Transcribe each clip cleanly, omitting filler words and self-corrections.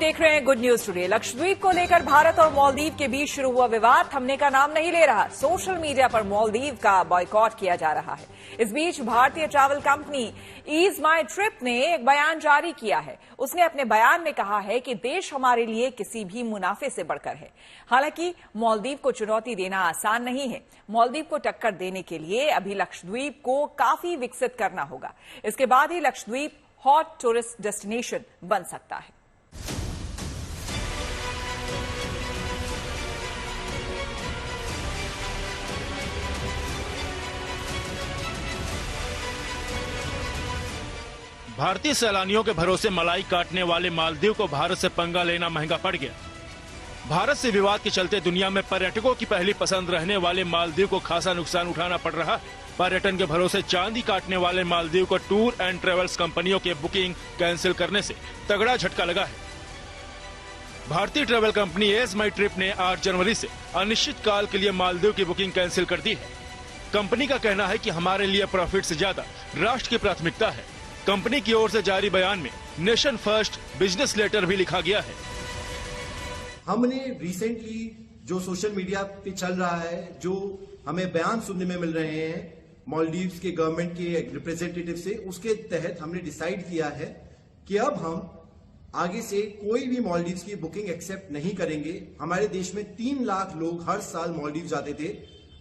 देख रहे हैं गुड न्यूज टुडे। लक्षद्वीप को लेकर भारत और मालदीव के बीच शुरू हुआ विवाद थमने का नाम नहीं ले रहा। सोशल मीडिया पर मालदीव का बॉयकॉट किया जा रहा है। इस बीच भारतीय ट्रैवल कंपनी ईज माई ट्रिप ने एक बयान जारी किया है। उसने अपने बयान में कहा है कि देश हमारे लिए किसी भी मुनाफे से बढ़कर है। हालांकि मालदीव को चुनौती देना आसान नहीं है। मालदीव को टक्कर देने के लिए अभी लक्षद्वीप को काफी विकसित करना होगा। इसके बाद ही लक्षद्वीप हॉट टूरिस्ट डेस्टिनेशन बन सकता है। भारतीय सैलानियों के भरोसे मलाई काटने वाले मालदीव को भारत से पंगा लेना महंगा पड़ गया। भारत से विवाद के चलते दुनिया में पर्यटकों की पहली पसंद रहने वाले मालदीव को खासा नुकसान उठाना पड़ रहा है। पर्यटन के भरोसे चांदी काटने वाले मालदीव को टूर एंड ट्रेवल्स कंपनियों के बुकिंग कैंसिल करने से तगड़ा झटका लगा है। भारतीय ट्रेवल कंपनी ईज माई ट्रिप ने 8 जनवरी से अनिश्चित काल के लिए मालदीव की बुकिंग कैंसिल कर दी है। कंपनी का कहना है कि हमारे लिए प्रॉफिट से ज्यादा राष्ट्र की प्राथमिकता है। कंपनी की ओर से जारी बयान में नेशन फर्स्ट बिजनेस लेटर भी लिखा गया है। हमने रिसेंटली जो सोशल मीडिया पे चल रहा है, जो हमें बयान सुनने में मिल रहे हैं मालदीव्स के गवर्नमेंट के रिप्रेजेंटेटिव से, उसके तहत हमने डिसाइड किया है कि अब हम आगे से कोई भी मालदीव्स की बुकिंग एक्सेप्ट नहीं करेंगे। हमारे देश में 3 लाख लोग हर साल मालदीव जाते थे,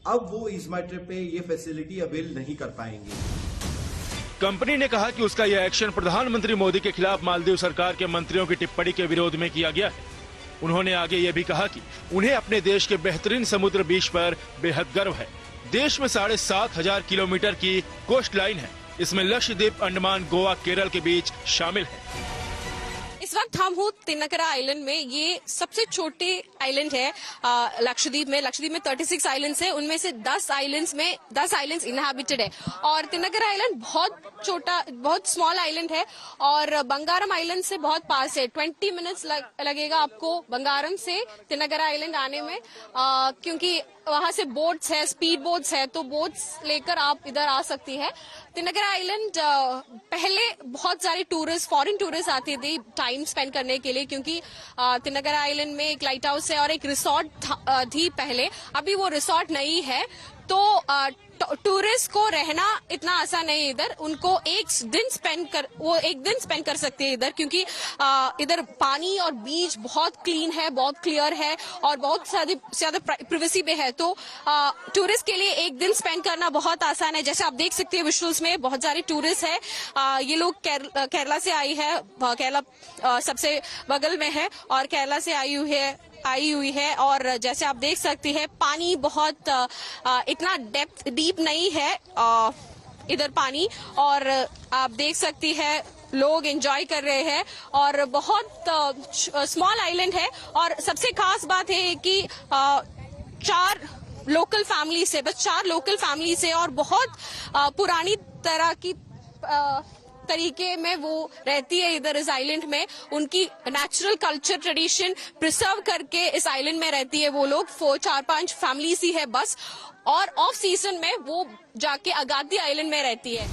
अब वो ईज माई ट्रिप पे ये फैसिलिटी अवेल नहीं कर पाएंगे। कंपनी ने कहा कि उसका यह एक्शन प्रधानमंत्री मोदी के खिलाफ मालदीव सरकार के मंत्रियों की टिप्पणी के विरोध में किया गया है। उन्होंने आगे ये भी कहा कि उन्हें अपने देश के बेहतरीन समुद्र बीच पर बेहद गर्व है। देश में 7,500 किलोमीटर की कोस्ट लाइन है। इसमें लक्षद्वीप, अंडमान, गोवा, केरल के बीच शामिल है। इस वक्त हम हूँ तिनकरा आइलैंड में। ये सबसे छोटे आइलैंड है लक्षद्वीप में। लक्षद्वीप में 36 आइलैंड्स है, उनमें से 10 आइलैंड्स इनहैबिटेड है। और तिनकरा आइलैंड बहुत छोटा, बहुत स्मॉल आइलैंड है और बंगारम आइलैंड से बहुत पास है। 20 मिनट्स लगेगा आपको बंगारम से तिनकरा आइलैंड आने में, क्योंकि वहां से बोट्स है, स्पीड बोट्स है, तो बोट्स लेकर आप इधर आ सकती है। तिनकरा आइलैंड पहले बहुत सारे टूरिस्ट, फॉरेन टूरिस्ट आते थे टाइम स्पेंड करने के लिए, क्योंकि तिनकरा आइलैंड में एक लाइट हाउस है और एक रिसोर्ट थी पहले। अभी वो रिसोर्ट नहीं है, तो टूरिस्ट को रहना इतना आसान नहीं इधर। उनको एक दिन स्पेंड कर सकते हैं इधर, क्योंकि इधर पानी और बीच बहुत क्लीन है, बहुत क्लियर है और बहुत ज्यादा प्राइवेसी पे है। तो टूरिस्ट के लिए एक दिन स्पेंड करना बहुत आसान है। जैसे आप देख सकते हैं विजुअल्स में बहुत सारे टूरिस्ट है। ये लोग केरला से आई है, केरला सबसे बगल में है और केरला से आई हुई है। और जैसे आप देख सकते हैं पानी बहुत इतना डीप नहीं है इधर पानी, और आप देख सकती है लोग एंजॉय कर रहे हैं और बहुत स्मॉल आइलैंड है। और सबसे खास बात है कि 4 लोकल फैमिली से और बहुत पुरानी तरह की तरीके में वो रहती है इधर इस आइलैंड में। उनकी नेचुरल कल्चर ट्रेडिशन प्रिजर्व करके इस आइलैंड में रहती है वो लोग। 4-5 फैमिलीज ही है बस, और ऑफ सीजन में वो जाके अगादी आइलैंड में रहती है।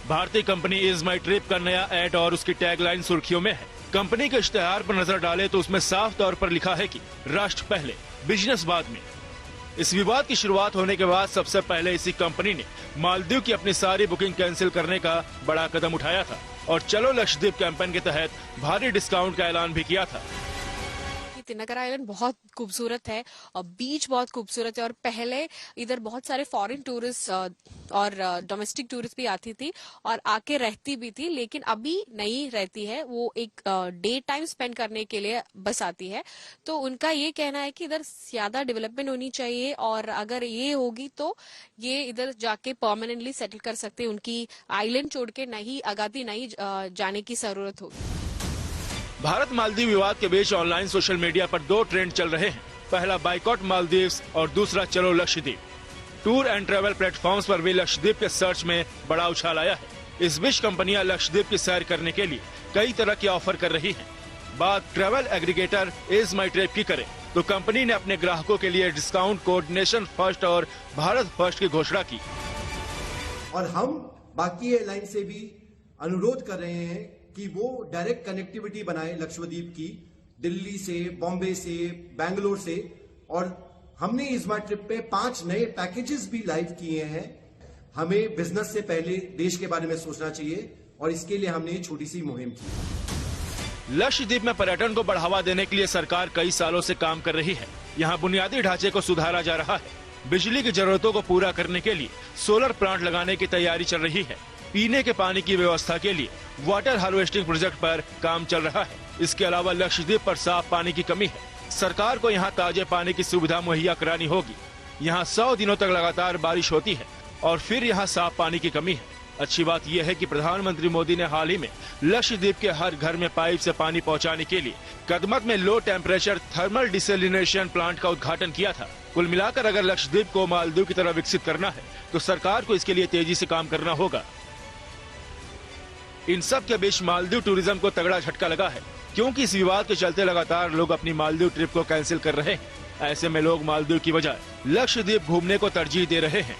भारतीय कंपनी ईज माई ट्रिप का नया एड और उसकी टैगलाइन सुर्खियों में है। कंपनी के इश्तेहार पर नजर डाले तो उसमें साफ तौर पर लिखा है कि राष्ट्र पहले, बिजनेस बाद में। इस विवाद की शुरुआत होने के बाद सबसे पहले इसी कंपनी ने मालदीव की अपनी सारी बुकिंग कैंसिल करने का बड़ा कदम उठाया था और चलो लक्षद्वीप कैंपेन के तहत भारी डिस्काउंट का ऐलान भी किया था। तिनकरा आइलैंड बहुत खूबसूरत है और बीच बहुत खूबसूरत है। और पहले इधर बहुत सारे फॉरेन टूरिस्ट और डोमेस्टिक टूरिस्ट भी आती थी और आके रहती भी थी, लेकिन अभी नहीं रहती है। वो एक डे टाइम स्पेंड करने के लिए बस आती है। तो उनका ये कहना है कि इधर ज्यादा डेवलपमेंट होनी चाहिए और अगर ये होगी तो ये इधर जाके परमानेंटली सेटल कर सकते हैं। उनकी आइलैंड छोड़ के अगादी नहीं जाने की जरूरत होगी। भारत मालदीव विवाद के बीच ऑनलाइन सोशल मीडिया पर 2 ट्रेंड चल रहे हैं। पहला बाइकॉट मालदीव्स और दूसरा चलो Lakshadweep. Tour and travel platforms पर भी लक्षद्वीप के सर्च में बड़ा उछाल आया है। इस बीच कंपनियां लक्षद्वीप की सैर करने के लिए कई तरह के ऑफर कर रही हैं। बात ट्रेवल एग्रीगेटर ईज माई ट्रिप की करें तो कंपनी ने अपने ग्राहकों के लिए डिस्काउंट कोड नेशन फर्स्ट और भारत फर्स्ट की घोषणा की। और हम बाकी एयरलाइन से भी अनुरोध कर रहे हैं कि वो डायरेक्ट कनेक्टिविटी बनाए लक्षद्वीप की, दिल्ली से, बॉम्बे से, बैंगलोर से। और हमने इस बार ट्रिप पे 5 नए पैकेजेस भी लाइव किए हैं। हमें बिजनेस से पहले देश के बारे में सोचना चाहिए और इसके लिए हमने ये छोटी सी मुहिम की। लक्षद्वीप में पर्यटन को बढ़ावा देने के लिए सरकार कई सालों से काम कर रही है। यहाँ बुनियादी ढांचे को सुधारा जा रहा है। बिजली की जरूरतों को पूरा करने के लिए सोलर प्लांट लगाने की तैयारी चल रही है। पीने के पानी की व्यवस्था के लिए वाटर हार्वेस्टिंग प्रोजेक्ट पर काम चल रहा है। इसके अलावा लक्षद्वीप पर साफ पानी की कमी है। सरकार को यहाँ ताजे पानी की सुविधा मुहैया करानी होगी। यहाँ 100 दिनों तक लगातार बारिश होती है और फिर यहाँ साफ पानी की कमी है। अच्छी बात यह है कि प्रधानमंत्री मोदी ने हाल ही में लक्षद्वीप के हर घर में पाइप से पानी पहुंचाने के लिए कदमत में low temperature thermal desalination plant का उद्घाटन किया था। कुल मिलाकर अगर लक्षद्वीप को मालदीव की तरह विकसित करना है तो सरकार को इसके लिए तेजी से काम करना होगा। इन सब के बीच मालदीव टूरिज्म को तगड़ा झटका लगा है, क्योंकि इस विवाद के चलते लगातार लोग अपनी मालदीव ट्रिप को कैंसिल कर रहे हैं। ऐसे में लोग मालदीव की बजाय लक्षद्वीप घूमने को तरजीह दे रहे हैं।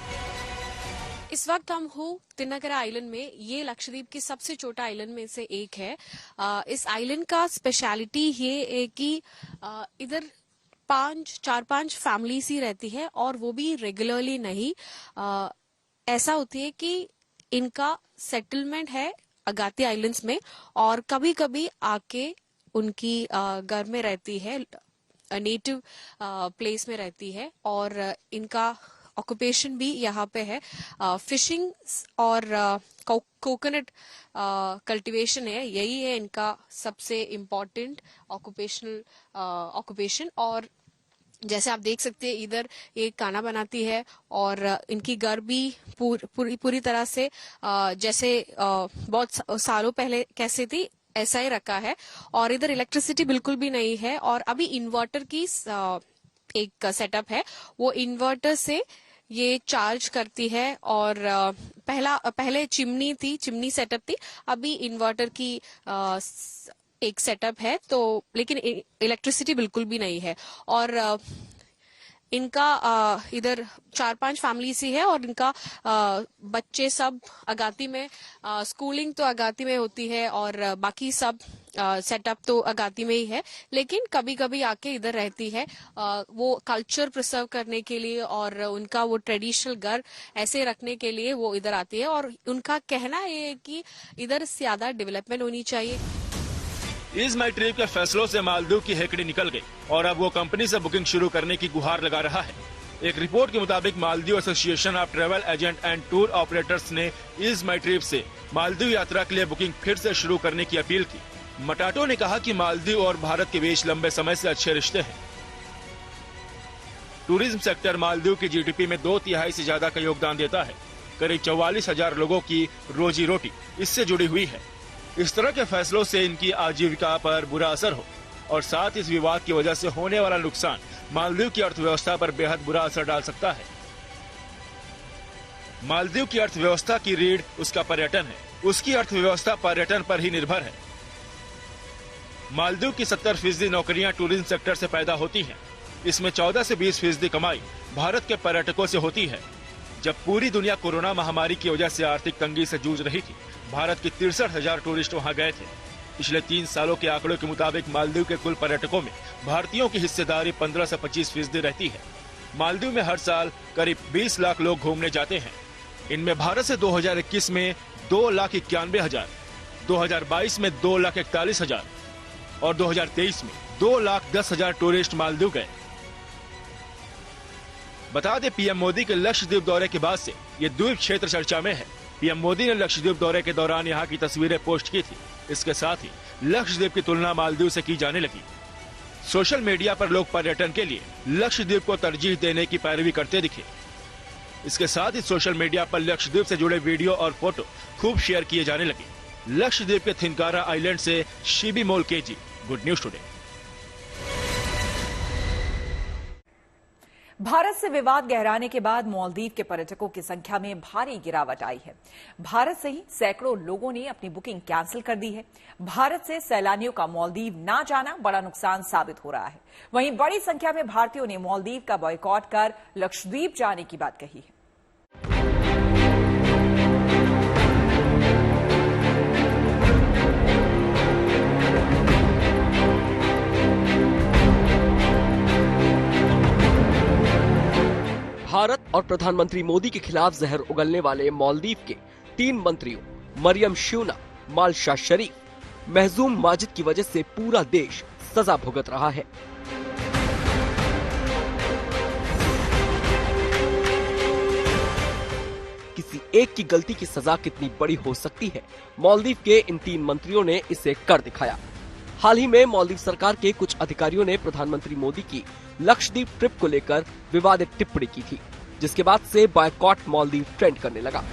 इस वक्त हम हो तिनकरा आइलैंड में। ये लक्षद्वीप की सबसे छोटा आइलैंड में से एक है। इस आइलैंड का स्पेशलिटी ये है कि इधर 4-5 फैमिलीज ही रहती है और वो भी रेगुलरली नहीं। ऐसा होती है कि इनका सेटलमेंट है अगाती आइलैंड्स में और कभी कभी आके उनकी घर में रहती है, नेटिव प्लेस में रहती है। और इनका ऑक्यूपेशन भी यहाँ पे है फिशिंग और कोकोनट कल्टीवेशन है। यही है इनका सबसे इम्पोर्टेंट ऑक्यूपेशन। और जैसे आप देख सकते हैं इधर एक खाना बनाती है और इनकी घर भी पूरी तरह से जैसे बहुत सालों पहले कैसे थी ऐसा ही रखा है। और इधर इलेक्ट्रिसिटी बिल्कुल भी नहीं है और अभी इन्वर्टर की एक सेटअप है, वो इन्वर्टर से ये चार्ज करती है। और पहले चिमनी सेटअप थी, अभी इन्वर्टर की एक सेटअप है। तो लेकिन इलेक्ट्रिसिटी बिल्कुल भी नहीं है। और इनका इधर 4-5 फैमिली सी है और इनका बच्चे सब अगाती में, स्कूलिंग तो अगाती में होती है और बाकी सब सेटअप तो अगाती में ही है। लेकिन कभी कभी आके इधर रहती है वो कल्चर प्रिजर्व करने के लिए और उनका वो ट्रेडिशनल घर ऐसे रखने के लिए वो इधर आती है। और उनका कहना ये है कि इधर ज्यादा डेवलपमेंट होनी चाहिए। ईज माई ट्रिप के फैसलों से मालदीव की हेकड़ी निकल गई और अब वो कंपनी से बुकिंग शुरू करने की गुहार लगा रहा है। एक रिपोर्ट के मुताबिक Maldives association of travel agent and tour operators ने ईज माई ट्रिप से मालदीव यात्रा के लिए बुकिंग फिर से शुरू करने की अपील की। मटाटो ने कहा कि मालदीव और भारत के बीच लंबे समय से अच्छे रिश्ते हैं। टूरिज्म सेक्टर मालदीव की जीडीपी में 2/3 से ज्यादा का योगदान देता है। करीब 44,000 लोगों की रोजी रोटी इससे जुड़ी हुई है। इस तरह के फैसलों से इनकी आजीविका पर बुरा असर हो और साथ इस विवाद की वजह से होने वाला नुकसान मालदीव की अर्थव्यवस्था पर बेहद बुरा असर डाल सकता है। मालदीव की अर्थव्यवस्था की रीढ़ उसका पर्यटन है। उसकी अर्थव्यवस्था पर्यटन पर ही निर्भर है। मालदीव की 70% नौकरियां टूरिज्म सेक्टर से पैदा होती हैं। इसमें 14 से 20% कमाई भारत के पर्यटकों से होती है। जब पूरी दुनिया कोरोना महामारी की वजह से आर्थिक तंगी से जूझ रही थी, भारत के 63,000 टूरिस्ट वहां गए थे। पिछले 3 सालों के आंकड़ों के मुताबिक मालदीव के कुल पर्यटकों में भारतीयों की हिस्सेदारी 15 से 25% रहती है। मालदीव में हर साल करीब 20 लाख लोग घूमने जाते हैं। इनमें भारत से 2021 में 2,91,000, 2022 में 2,41,000 और 2023 में 2,10,000 टूरिस्ट मालदीव गए। बता दें, पीएम मोदी के लक्षद्वीप दौरे के बाद से ये द्वीप क्षेत्र चर्चा में है। पीएम मोदी ने लक्षद्वीप दौरे के दौरान यहाँ की तस्वीरें पोस्ट की थी। इसके साथ ही लक्षद्वीप की तुलना मालदीव से की जाने लगी। सोशल मीडिया पर लोग पर्यटन के लिए लक्षद्वीप को तरजीह देने की पैरवी करते दिखे। इसके साथ ही सोशल मीडिया पर लक्षद्वीप से जुड़े वीडियो और फोटो खूब शेयर किए जाने लगे। लक्षद्वीप के थिनकारा आइलैंड से Shibi Mol KG, good news today. Bharat से विवाद गहराने के बाद मालदीव के पर्यटकों की संख्या में भारी गिरावट आई है। भारत से ही सैकड़ों लोगों ने अपनी बुकिंग कैंसिल कर दी है। भारत से सैलानियों का मालदीव ना जाना बड़ा नुकसान साबित हो रहा है। वहीं बड़ी संख्या में भारतीयों ने मालदीव का बॉयकॉट कर लक्षद्वीप जाने की बात कही है। भारत और प्रधानमंत्री मोदी के खिलाफ जहर उगलने वाले मालदीव के 3 मंत्रियों मरियम श्यूना, मालशा शरीफ, महजूम माजिद की वजह से पूरा देश सजा भुगत रहा है। किसी एक की गलती की सजा कितनी बड़ी हो सकती है, मालदीव के इन 3 मंत्रियों ने इसे कर दिखाया। हाल ही में मालदीव सरकार के कुछ अधिकारियों ने प्रधानमंत्री मोदी की लक्षद्वीप ट्रिप को लेकर विवादित टिप्पणी की थी, जिसके बाद से बॉयकॉट मालदीव ट्रेंड करने लगा।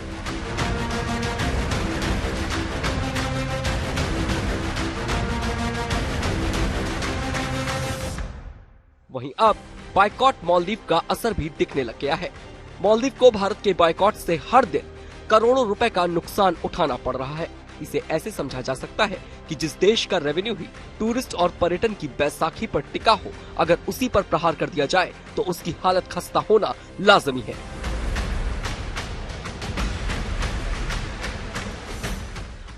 वहीं अब बॉयकॉट मालदीव का असर भी दिखने लग गया है। मालदीव को भारत के बॉयकॉट से हर दिन करोड़ों रुपए का नुकसान उठाना पड़ रहा है। इसे ऐसे समझा जा सकता है कि जिस देश का रेवेन्यू ही टूरिस्ट और पर्यटन की बैसाखी पर टिका हो, अगर उसी पर प्रहार कर दिया जाए तो उसकी हालत खस्ता होना लाजमी है।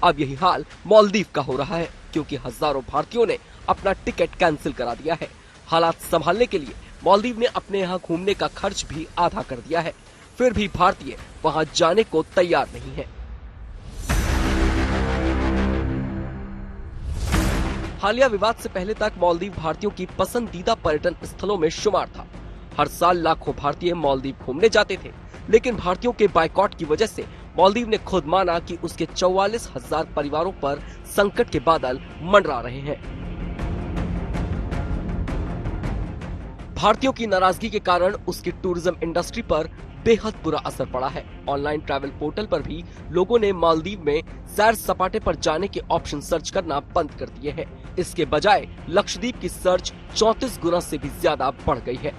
अब यही हाल मालदीव का हो रहा है, क्योंकि हजारों भारतीयों ने अपना टिकट कैंसिल करा दिया है। हालात संभालने के लिए मालदीव ने अपने यहाँ घूमने का खर्च भी आधा कर दिया है, फिर भी भारतीय वहाँ जाने को तैयार नहीं है। हालिया विवाद से पहले तक मालदीव भारतीयों की पसंदीदा पर्यटन स्थलों में शुमार था। हर साल लाखों भारतीय मालदीव घूमने जाते थे, लेकिन भारतीयों के बायकॉट की वजह से मालदीव ने खुद माना कि उसके 44,000 परिवारों पर संकट के बादल मंडरा रहे हैं। भारतीयों की नाराजगी के कारण उसकी टूरिज्म इंडस्ट्री पर बेहद बुरा असर पड़ा है। ऑनलाइन ट्रैवल पोर्टल पर भी लोगों ने मालदीव में सैर सपाटे पर जाने के ऑप्शन सर्च करना बंद कर दिए हैं। इसके बजाय लक्षद्वीप की सर्च 34 गुना से भी ज्यादा बढ़ गई है।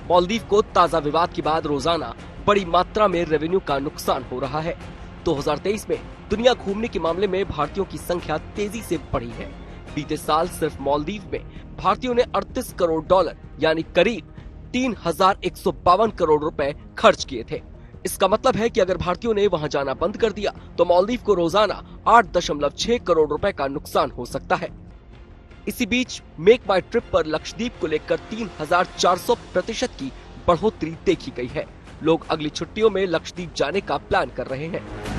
मालदीव को ताजा विवाद के बाद रोजाना बड़ी मात्रा में रेवेन्यू का नुकसान हो रहा है। 2023 में दुनिया घूमने के मामले में भारतीयों की संख्या तेजी से बढ़ी है। बीते साल सिर्फ मालदीव में भारतीयों ने $38 करोड़ यानी करीब 3,152 करोड़ रुपए खर्च किए थे। इसका मतलब है कि अगर भारतीयों ने वहां जाना बंद कर दिया तो मालदीव को रोजाना 8.6 करोड़ रुपए का नुकसान हो सकता है। इसी बीच मेक माई ट्रिप पर लक्षद्वीप को लेकर 3,400% की बढ़ोतरी देखी गई है। लोग अगली छुट्टियों में लक्षद्वीप जाने का प्लान कर रहे हैं।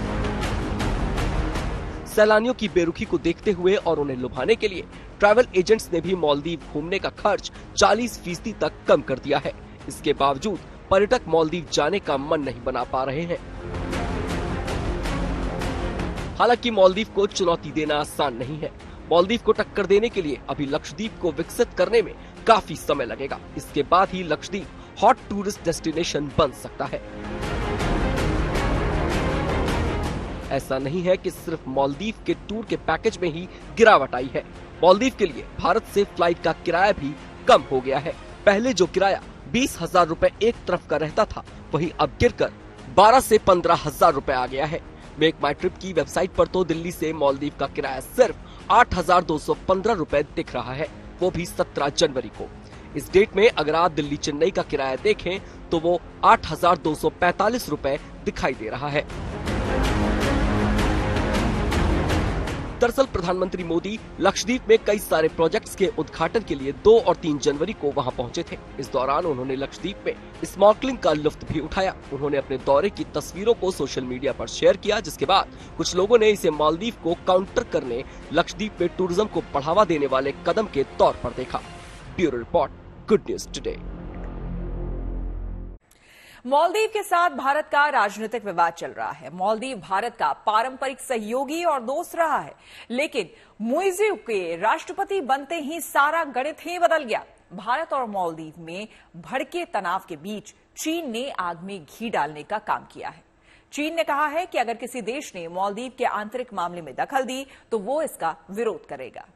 सैलानियों की बेरुखी को देखते हुए और उन्हें लुभाने के लिए ट्रैवल एजेंट्स ने भी मालदीव घूमने का खर्च 40% तक कम कर दिया है। इसके बावजूद पर्यटक मालदीव जाने का मन नहीं बना पा रहे हैं। हालांकि मालदीव को चुनौती देना आसान नहीं है। मालदीव को टक्कर देने के लिए अभी लक्षद्वीप को विकसित करने में काफी समय लगेगा। इसके बाद ही लक्षद्वीप हॉट टूरिस्ट डेस्टिनेशन बन सकता है। ऐसा नहीं है कि सिर्फ मालदीव के टूर के पैकेज में ही गिरावट आई है। मालदीव के लिए भारत से फ्लाइट का किराया भी कम हो गया है। पहले जो किराया 20,000 रुपए एक तरफ का रहता था, वही अब गिरकर 12 से 15,000 रुपए आ गया है। मेक माई ट्रिप की वेबसाइट पर तो दिल्ली से मालदीव का किराया सिर्फ 8,215 रुपए दिख रहा है, वो भी 17 जनवरी को। इस डेट में अगर आप दिल्ली चेन्नई का किराया देखें तो वो 8,245 रुपए दिखाई दे रहा है। दरअसल प्रधानमंत्री मोदी लक्षद्वीप में कई सारे प्रोजेक्ट्स के उद्घाटन के लिए 2 और 3 जनवरी को वहां पहुंचे थे। इस दौरान उन्होंने लक्षद्वीप में स्नॉर्कलिंग का लुत्फ भी उठाया। उन्होंने अपने दौरे की तस्वीरों को सोशल मीडिया पर शेयर किया, जिसके बाद कुछ लोगों ने इसे मालदीव को काउंटर करने लक्षद्वीप में टूरिज्म को बढ़ावा देने वाले कदम के तौर पर देखा। Bureau report, good news today. Maldives के साथ भारत का राजनीतिक विवाद चल रहा है। मालदीव भारत का पारंपरिक सहयोगी और दोस्त रहा है, लेकिन मुइज़्ज़ू के राष्ट्रपति बनते ही सारा गणित ही बदल गया। भारत और मालदीव में भड़के तनाव के बीच चीन ने आग में घी डालने का काम किया है। चीन ने कहा है कि अगर किसी देश ने मालदीव के आंतरिक मामले में दखल दी तो वो इसका विरोध करेगा।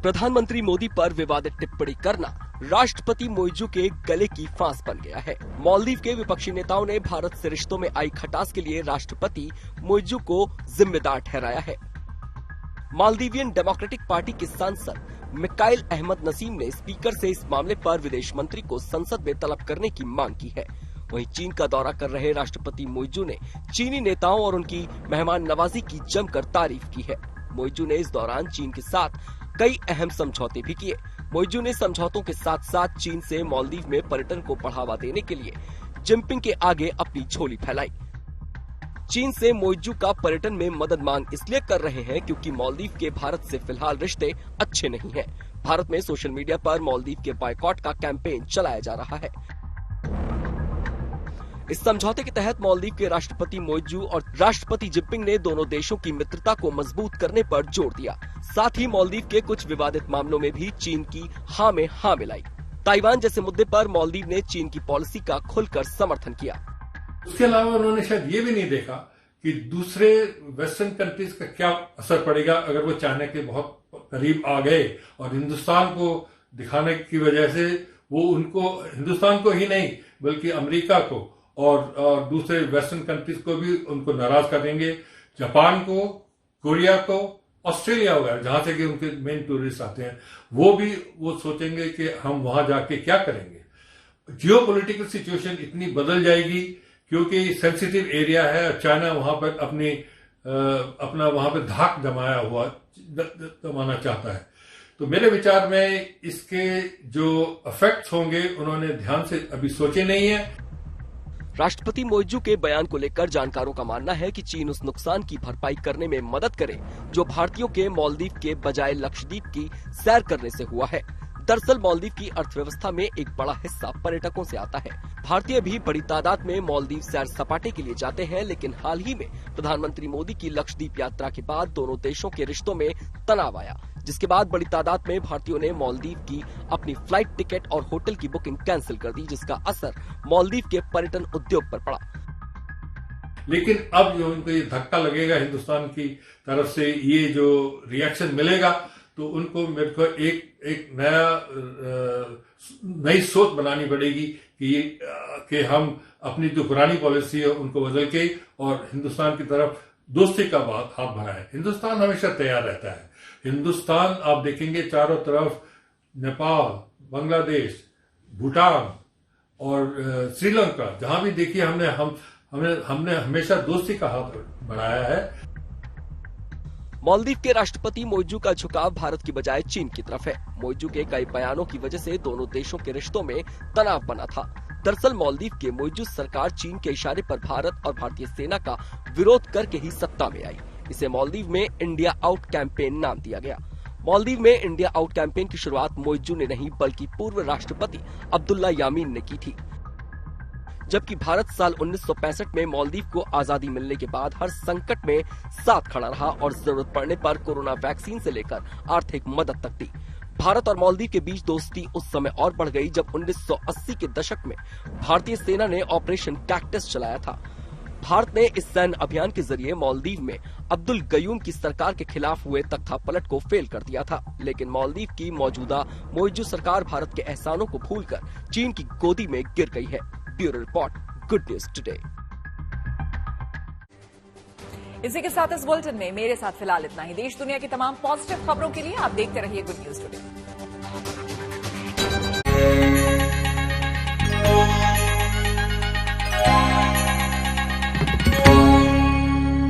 प्रधानमंत्री मोदी पर विवादित टिप्पणी करना राष्ट्रपति मुइज़्ज़ू के गले की फांस बन गया है। मालदीव के विपक्षी नेताओं ने भारत से रिश्तों में आई खटास के लिए राष्ट्रपति मुइज़्ज़ू को जिम्मेदार ठहराया है। मालदीवियन डेमोक्रेटिक पार्टी के सांसद मिकाइल अहमद नसीम ने स्पीकर से इस मामले पर विदेश मंत्री को संसद में तलब करने की मांग की है। वहीं चीन का दौरा कर रहे राष्ट्रपति मोइजू ने चीनी नेताओं और उनकी मेहमान नवाजी की जमकर तारीफ की है। मोइजू ने इस दौरान चीन के साथ कई अहम समझौते भी किए। मोइजू ने समझौतों के साथ साथ चीन से मालदीव में पर्यटन को बढ़ावा देने के लिए जिनपिंग के आगे अपनी झोली फैलाई। चीन से मोइजू का पर्यटन में मदद मांग इसलिए कर रहे हैं क्योंकि मालदीव के भारत से फिलहाल रिश्ते अच्छे नहीं हैं। भारत में सोशल मीडिया पर मालदीव के बॉयकॉट का कैंपेन चलाया जा रहा है। इस समझौते के तहत मालदीव के राष्ट्रपति मोइजू और राष्ट्रपति जिनपिंग ने दोनों देशों की मित्रता को मजबूत करने पर जोर दिया। साथ ही मालदीव के कुछ विवादित मामलों में भी चीन की हाँ में हाँ मिलाई। ताइवान जैसे मुद्दे पर मालदीव ने चीन की पॉलिसी का खुलकर समर्थन किया। उसके अलावा उन्होंने शायद ये भी नहीं देखा कि दूसरे वेस्टर्न कंट्रीज का क्या असर पड़ेगा अगर वो चाइना के बहुत करीब आ गए, और हिंदुस्तान को दिखाने की वजह से वो उनको, हिंदुस्तान को ही नहीं बल्कि अमेरिका को और दूसरे वेस्टर्न कंट्रीज को भी उनको नाराज कर देंगे। जापान को, कोरिया को, ऑस्ट्रेलिया वगैरह जहां से कि उनके मेन टूरिस्ट आते हैं, वो सोचेंगे कि हम वहां जाके क्या करेंगे। जियोपॉलिटिकल सिचुएशन इतनी बदल जाएगी क्योंकि सेंसिटिव एरिया है और चाइना वहां पर अपना वहां पर धाक जमाना चाहता है। तो मेरे विचार में इसके जो इफेक्ट्स होंगे उन्होंने ध्यान से अभी सोचे नहीं है। राष्ट्रपति मोइजू के बयान को लेकर जानकारों का मानना है कि चीन उस नुकसान की भरपाई करने में मदद करे जो भारतीयों के मालदीव के बजाय लक्षद्वीप की सैर करने से हुआ है। दरअसल मालदीव की अर्थव्यवस्था में एक बड़ा हिस्सा पर्यटकों से आता है। भारतीय भी बड़ी तादाद में मालदीव सैर सपाटे के लिए जाते हैं, लेकिन हाल ही में प्रधानमंत्री मोदी की लक्षद्वीप यात्रा के बाद दोनों देशों के रिश्तों में तनाव आया, जिसके बाद बड़ी तादाद में भारतीयों ने मालदीव की अपनी फ्लाइट टिकट और होटल की बुकिंग कैंसिल कर दी, जिसका असर मालदीव के पर्यटन उद्योग पर पड़ा। लेकिन अब जो उनको ये धक्का लगेगा हिंदुस्तान की तरफ से, ये जो रिएक्शन मिलेगा, तो उनको मेरे को एक नई सोच बनानी पड़ेगी कि हम अपनी जो पुरानी पॉलिसी है उनको बदल के और हिंदुस्तान की तरफ दोस्ती का हाथ बढ़ाए। हिंदुस्तान हमेशा तैयार रहता है। हिंदुस्तान आप देखेंगे चारों तरफ नेपाल, बांग्लादेश, भूटान और श्रीलंका, जहां भी देखिए हमने हमेशा दोस्ती का हाथ बढ़ाया है। मालदीव के राष्ट्रपति मोइजू का झुकाव भारत की बजाय चीन की तरफ है। मोइजू के कई बयानों की वजह से दोनों देशों के रिश्तों में तनाव बना था। दरअसल मालदीव के मोइजू सरकार चीन के इशारे पर भारत और भारतीय सेना का विरोध करके ही सत्ता में आई। इसे मालदीव में इंडिया आउट कैंपेन नाम दिया गया। मालदीव में इंडिया आउट कैंपेन की शुरुआत मोइजू ने नहीं बल्कि पूर्व राष्ट्रपति अब्दुल्ला यामीन ने की थी। जबकि भारत साल 1965 में मालदीव को आजादी मिलने के बाद हर संकट में साथ खड़ा रहा और जरूरत पड़ने पर कोरोना वैक्सीन से लेकर आर्थिक मदद तक दी। भारत और मालदीव के बीच दोस्ती उस समय और बढ़ गई जब 1980 के दशक में भारतीय सेना ने ऑपरेशन कैक्टस चलाया था। भारत ने इस सैन्य अभियान के जरिए मालदीव में अब्दुल गयूम की सरकार के खिलाफ हुए तख्तापलट को फेल कर दिया था। लेकिन मालदीव की मौजूदा मोइजू सरकार भारत के एहसानों को भूलकर चीन की गोदी में गिर गई है। Bureau report, good news today. इसी के साथ इस बुलेटिन में मेरे साथ फिलहाल इतना ही। देश दुनिया की तमाम पॉजिटिव खबरों के लिए आप देखते रहिए गुड न्यूज टुडे।